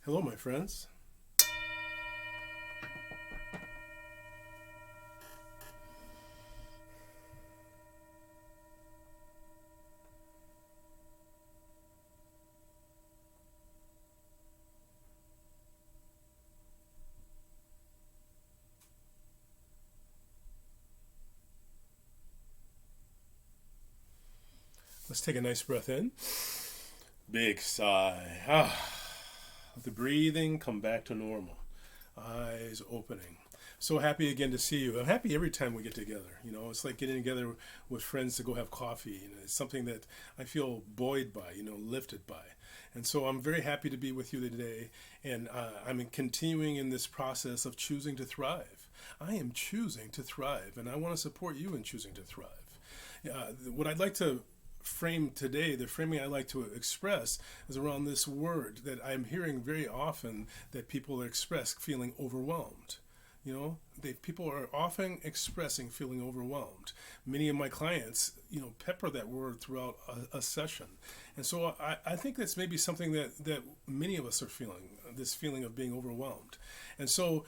Hello, my friends. Let's take a nice breath in. Big sigh. The breathing, come back to normal. Eyes opening. So happy again to see you. I'm happy every time we get together. It's like getting together with friends to go have coffee. It's something that I feel buoyed by, lifted by. And so I'm very happy to be with you today. And I'm continuing in this process of choosing to thrive. I am choosing to thrive, and I want to support you in choosing to thrive. What I'd like to frame today, the framing I like to express, is around this word that I'm hearing very often that people express feeling overwhelmed. People are often expressing feeling overwhelmed. Many of my clients, pepper that word throughout a session. And so I think that's maybe something that many of us are feeling, this feeling of being overwhelmed. And so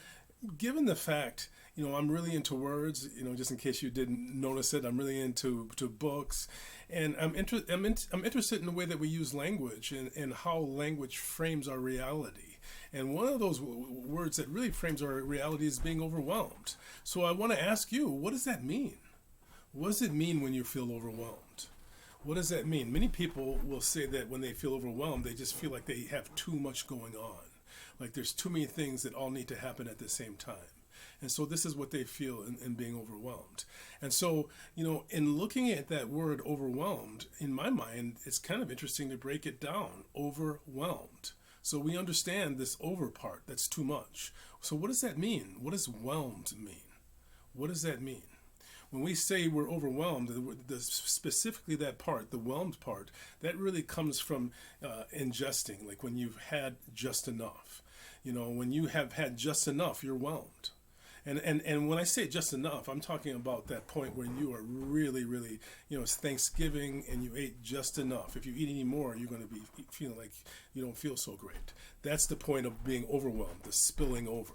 given the fact, I'm really into words, just in case you didn't notice it, I'm really into to books, and I'm interested in the way that we use language and how language frames our reality. And one of those words that really frames our reality is being overwhelmed. So I want to ask you, what does that mean? What does it mean when you feel overwhelmed? What does that mean? Many people will say that when they feel overwhelmed, they just feel like they have too much going on. Like there's too many things that all need to happen at the same time. And so this is what they feel in being overwhelmed. And so, in looking at that word overwhelmed, in my mind, it's kind of interesting to break it down. Overwhelmed. So we understand this over part, that's too much. So what does that mean? What does whelmed mean? What does that mean? When we say we're overwhelmed, specifically that part, the whelmed part, that really comes from ingesting, like when you've had just enough. When you have had just enough, you're whelmed. And when I say just enough, I'm talking about that point where you are really, really, it's Thanksgiving and you ate just enough. If you eat any more, you're going to be feeling like you don't feel so great. That's the point of being overwhelmed, the spilling over.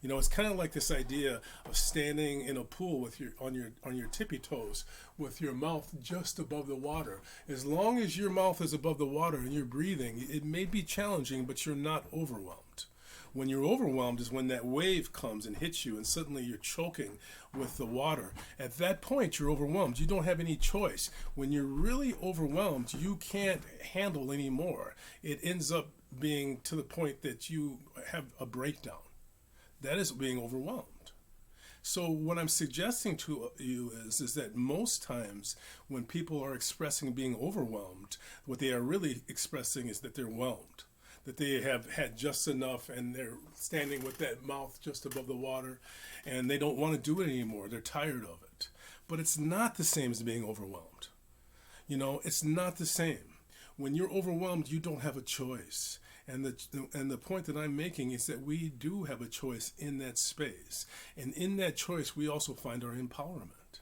It's kind of like this idea of standing in a pool with on your tippy toes, with your mouth just above the water. As long as your mouth is above the water and you're breathing, it may be challenging, but you're not overwhelmed. When you're overwhelmed is when that wave comes and hits you and suddenly you're choking with the water. At that point, you're overwhelmed. You don't have any choice. When you're really overwhelmed, you can't handle anymore. It ends up being to the point that you have a breakdown. That is being overwhelmed. So what I'm suggesting to you is that most times when people are expressing being overwhelmed, what they are really expressing is that they're whelmed, that they have had just enough and they're standing with that mouth just above the water and they don't want to do it anymore. They're tired of it. But it's not the same as being overwhelmed. It's not the same. When you're overwhelmed, you don't have a choice. And the point that I'm making is that we do have a choice in that space. And in that choice, we also find our empowerment.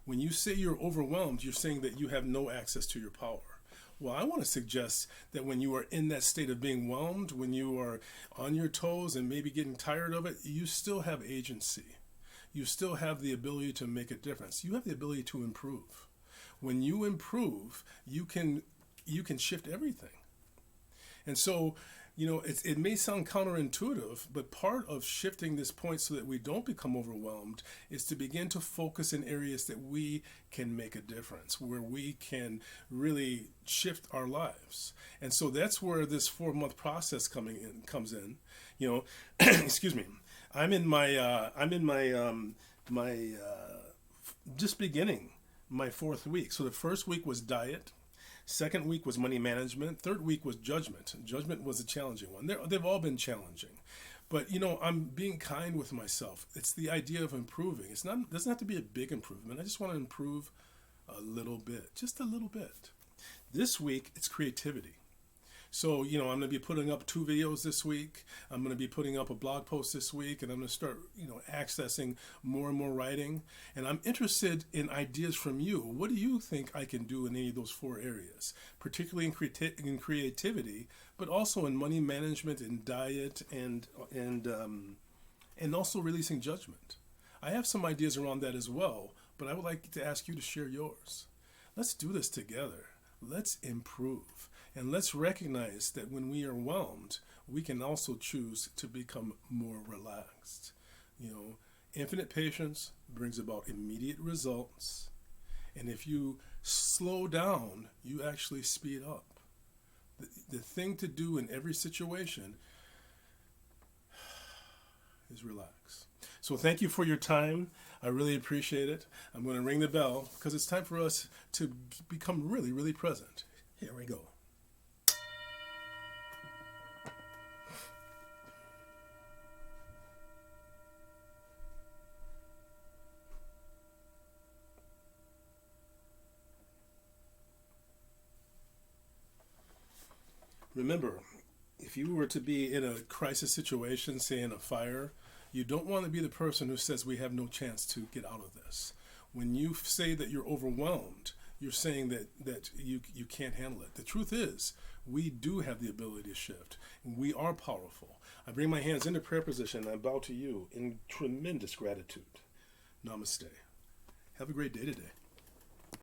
When you say you're overwhelmed, you're saying that you have no access to your power. Well, I want to suggest that when you are in that state of being whelmed, when you are on your toes and maybe getting tired of it, you still have agency. You still have the ability to make a difference. You have the ability to improve. When you improve, you can shift everything. And so, it may sound counterintuitive, but part of shifting this point so that we don't become overwhelmed is to begin to focus in areas that we can make a difference, where we can really shift our lives. And so that's where this 4-month process comes in. Excuse me. I'm in my just beginning my 4th week. So the first week was diet. Second week was money management. Third week was judgment. Judgment was a challenging one. They've all been challenging. But, I'm being kind with myself. It's the idea of improving. It doesn't have to be a big improvement. I just want to improve a little bit, just a little bit. This week, it's creativity. So, I'm going to be putting up 2 videos this week. I'm going to be putting up a blog post this week, and I'm going to start, accessing more and more writing. And I'm interested in ideas from you. What do you think I can do in any of those 4 areas, particularly in creativity, but also in money management and diet and also releasing judgment. I have some ideas around that as well, but I would like to ask you to share yours. Let's do this together. Let's improve. And let's recognize that when we are overwhelmed, we can also choose to become more relaxed. You know, infinite patience brings about immediate results. And if you slow down, you actually speed up. The thing to do in every situation is relax. So thank you for your time. I really appreciate it. I'm going to ring the bell because it's time for us to become really, really present. Here we go. Remember, if you were to be in a crisis situation, say in a fire, you don't want to be the person who says we have no chance to get out of this. When you say that you're overwhelmed, you're saying that you can't handle it. The truth is, we do have the ability to shift. We are powerful. I bring my hands into prayer position and I bow to you in tremendous gratitude. Namaste. Have a great day today.